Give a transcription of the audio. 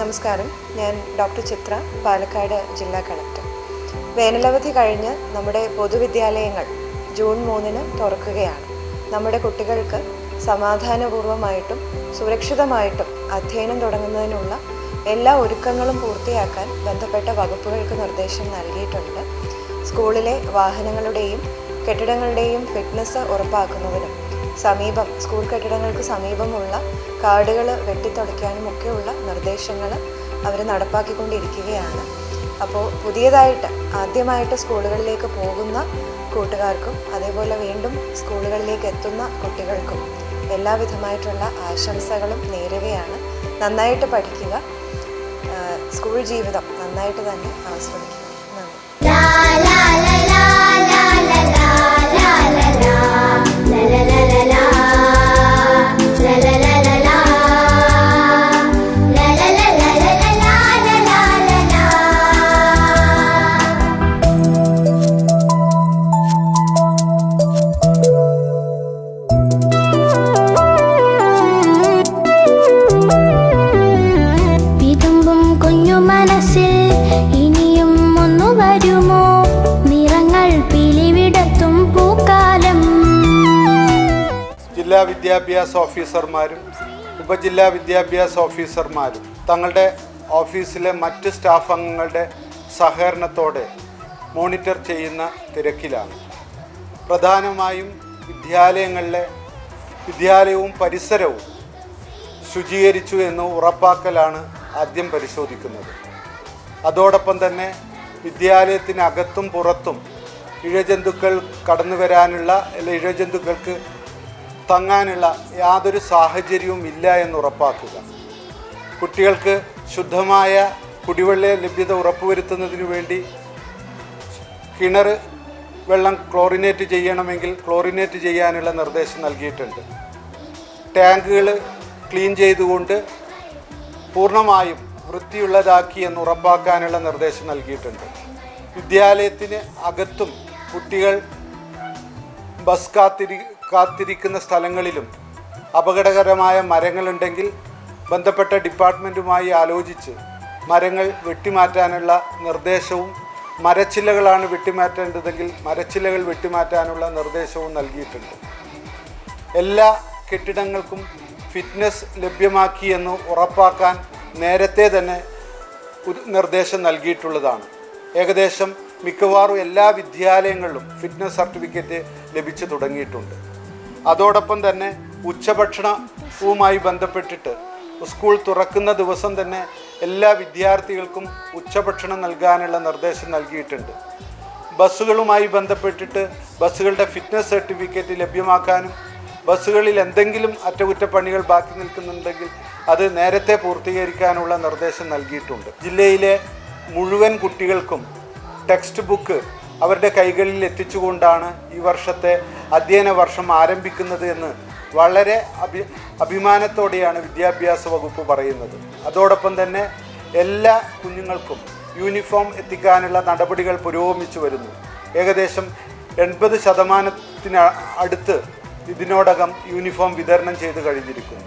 നമസ്കാരം. ഞാൻ ഡോക്ടർ ചിത്ര, പാലക്കാട് ജില്ലാ കളക്ടർ. വേനലവധി കഴിഞ്ഞ് നമ്മുടെ പൊതുവിദ്യാലയങ്ങൾ ജൂൺ 3 തുറക്കുകയാണ്. നമ്മുടെ കുട്ടികൾക്ക് സമാധാനപൂർവ്വമായിട്ടും സുരക്ഷിതമായിട്ടും അധ്യയനം തുടങ്ങുന്നതിനുള്ള എല്ലാ ഒരുക്കങ്ങളും പൂർത്തിയാക്കാൻ ബന്ധപ്പെട്ട വകുപ്പുകൾക്ക് നിർദ്ദേശം നൽകിയിട്ടുണ്ട്. സ്കൂളിലെ വാഹനങ്ങളുടെയും കെട്ടിടങ്ങളുടെയും ഫിറ്റ്നസ് ഉറപ്പാക്കുന്നതിനും സ്കൂൾ കെട്ടിടങ്ങൾക്ക് സമീപമുള്ള കാടുകൾ വെട്ടിത്തുടയ്ക്കാനും ഒക്കെയുള്ള നിർദ്ദേശങ്ങൾ അവർ നടപ്പാക്കിക്കൊണ്ടിരിക്കുകയാണ്. അപ്പോൾ ആദ്യമായിട്ട് സ്കൂളുകളിലേക്ക് പോകുന്ന കൂട്ടുകാർക്കും അതേപോലെ വീണ്ടും സ്കൂളുകളിലേക്ക് എത്തുന്ന കുട്ടികൾക്കും എല്ലാവിധമായിട്ടുള്ള ആശംസകളും നേരുകയാണ്. നന്നായിട്ട് പഠിക്കുക, സ്കൂൾ ജീവിതം നന്നായിട്ട് തന്നെ ആസ്വദിക്കുക. ജില്ലാ വിദ്യാഭ്യാസ ഓഫീസർമാരും ഉപജില്ലാ വിദ്യാഭ്യാസ ഓഫീസർമാരും തങ്ങളുടെ ഓഫീസിലെ മറ്റ് സ്റ്റാഫ് അംഗങ്ങളുടെ സഹകരണത്തോടെ മോണിറ്റർ ചെയ്യുന്ന തിരക്കിലാണ്. പ്രധാനമായും വിദ്യാലയവും പരിസരവും ശുചീകരിച്ചു എന്ന് ഉറപ്പാക്കലാണ് ആദ്യം പരിശോധിക്കുന്നത്. അതോടൊപ്പം തന്നെ വിദ്യാലയത്തിനകത്തും പുറത്തും ഇഴജന്തുക്കൾ കടന്നു വരാനുള്ള ഇഴജന്തുക്കൾക്ക് തങ്ങാനുള്ള യാതൊരു സാഹചര്യവും ഇല്ല എന്ന് ഉറപ്പാക്കുക. കുട്ടികൾക്ക് ശുദ്ധമായ കുടിവെള്ള ലഭ്യത ഉറപ്പുവരുത്തുന്നതിനു വേണ്ടി കിണർ വെള്ളം ക്ലോറിനേറ്റ് ചെയ്യണമെങ്കിൽ ക്ലോറിനേറ്റ് ചെയ്യാനുള്ള നിർദ്ദേശം നൽകിയിട്ടുണ്ട്. ടാങ്കുകൾ ക്ലീൻ ചെയ്തുകൊണ്ട് പൂർണ്ണമായും വൃത്തിയുള്ളതാക്കി എന്ന് ഉറപ്പാക്കാനുള്ള നിർദ്ദേശം നൽകിയിട്ടുണ്ട്. വിദ്യാലയത്തിന് അകത്തും കുട്ടികൾ ബസ് കാത്തിരിക്കുന്ന സ്ഥലങ്ങളിലും അപകടകരമായ മരങ്ങളുണ്ടെങ്കിൽ ബന്ധപ്പെട്ട ഡിപ്പാർട്ട്മെൻറ്റുമായി ആലോചിച്ച് മരങ്ങൾ വെട്ടിമാറ്റാനുള്ള നിർദ്ദേശവും മരച്ചില്ലകളാണ് വെട്ടിമാറ്റേണ്ടതെങ്കിൽ മരച്ചില്ലകൾ വെട്ടിമാറ്റാനുള്ള നിർദ്ദേശവും നൽകിയിട്ടുണ്ട്. എല്ലാ കെട്ടിടങ്ങൾക്കും ഫിറ്റ്നസ് ലഭ്യമാക്കി എന്ന് ഉറപ്പാക്കാൻ നേരത്തെ തന്നെ നിർദ്ദേശം നൽകിയിട്ടുള്ളതാണ്. ഏകദേശം മിക്കവാറും എല്ലാ വിദ്യാലയങ്ങളിലും ഫിറ്റ്നസ് സർട്ടിഫിക്കറ്റ് ലഭിച്ചു തുടങ്ങിയിട്ടുണ്ട്. അതോടൊപ്പം തന്നെ ഉച്ചഭക്ഷണവുമായി ബന്ധപ്പെട്ടിട്ട് സ്കൂൾ തുറക്കുന്ന ദിവസം തന്നെ എല്ലാ വിദ്യാർത്ഥികൾക്കും ഉച്ചഭക്ഷണം നൽകാനുള്ള നിർദ്ദേശം നൽകിയിട്ടുണ്ട്. ബസ്സുകളുമായി ബന്ധപ്പെട്ടിട്ട് ബസ്സുകളുടെ ഫിറ്റ്നസ് സർട്ടിഫിക്കറ്റ് ലഭ്യമാക്കാനും ബസ്സുകളിൽ എന്തെങ്കിലും അറ്റകുറ്റപ്പണികൾ ബാക്കി നിൽക്കുന്നുണ്ടെങ്കിൽ അത് നേരത്തെ പൂർത്തീകരിക്കാനുള്ള നിർദ്ദേശം നൽകിയിട്ടുണ്ട്. ജില്ലയിലെ മുഴുവൻ കുട്ടികൾക്കും ടെക്സ്റ്റ് ബുക്ക് അവരുടെ കൈകളിൽ എത്തിച്ചുകൊണ്ടാണ് ഈ വർഷത്തെ അധ്യയന വർഷം ആരംഭിക്കുന്നത് എന്ന് വളരെ അഭിമാനത്തോടെയാണ് വിദ്യാഭ്യാസ വകുപ്പ് പറയുന്നത്. അതോടൊപ്പം തന്നെ എല്ലാ കുഞ്ഞുങ്ങൾക്കും യൂണിഫോം എത്തിക്കാനുള്ള നടപടികൾ പുരോഗമിച്ചു വരുന്നു. ഏകദേശം 80% അടുത്ത് ഇതിനോടകം യൂണിഫോം വിതരണം ചെയ്ത് കഴിഞ്ഞിരിക്കുന്നു.